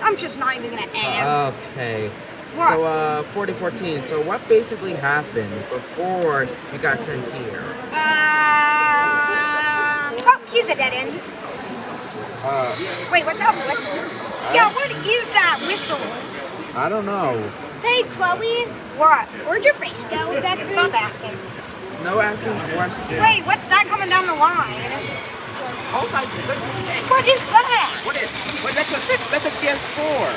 I'm just not even gonna ask. Okay. What? So, 4014. So, what basically happened before you got sent here? Oh, here's a dead end. Wait, what's that whistle? Yeah, what is that whistle? I don't know. Hey, Chloe. What? Where'd your face go? Exactly. Stop asking. No asking questions. Wait, what's that coming down the line? Oh my What is that? That's a GS4.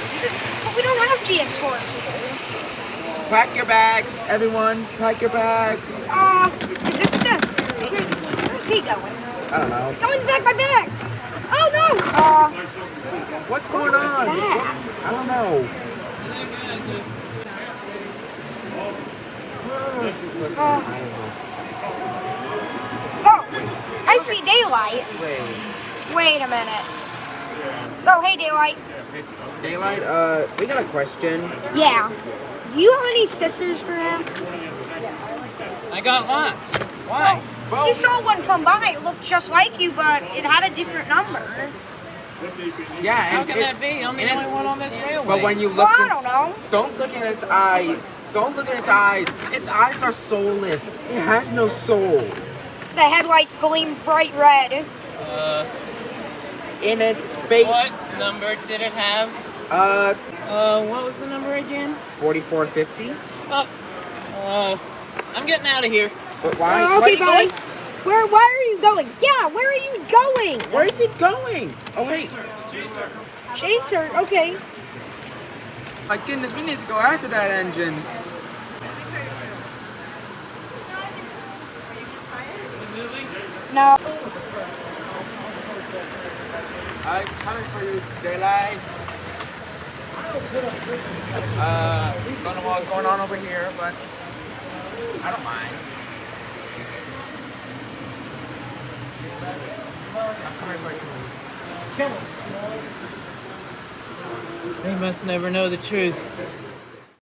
But we don't have GS4s here. Pack your bags, everyone. Pack your bags. Is this the... Where's he going? I don't know. Going back my bags. Oh, no. What's going on? that? I don't know. Oh, I see daylight. Wait a minute. Oh, hey, daylight. Daylight, we got a question. Yeah. Do you have any sisters, perhaps? I got lots. Why? We saw one come by. It looked just like you, but it had a different number. Yeah, How and can that be? I'm the only one on this railway. But when you look, Well, I don't know. don't look in its eyes. Don't look in its eyes. Its eyes are soulless. It has no soul. The headlights gleam bright red. In its face. What number did it have? What was the number again? 4450. I'm getting out of here. But why? Okay, why are you buddy. going? Why are you going? Yeah, where are you going? Where is it going? Oh wait. Chaser, okay. My goodness, we need to go after that engine. No. I'm coming for you, Daylight. Don't know what's going on over here, but I don't mind. I'm coming for you. They must never know the truth.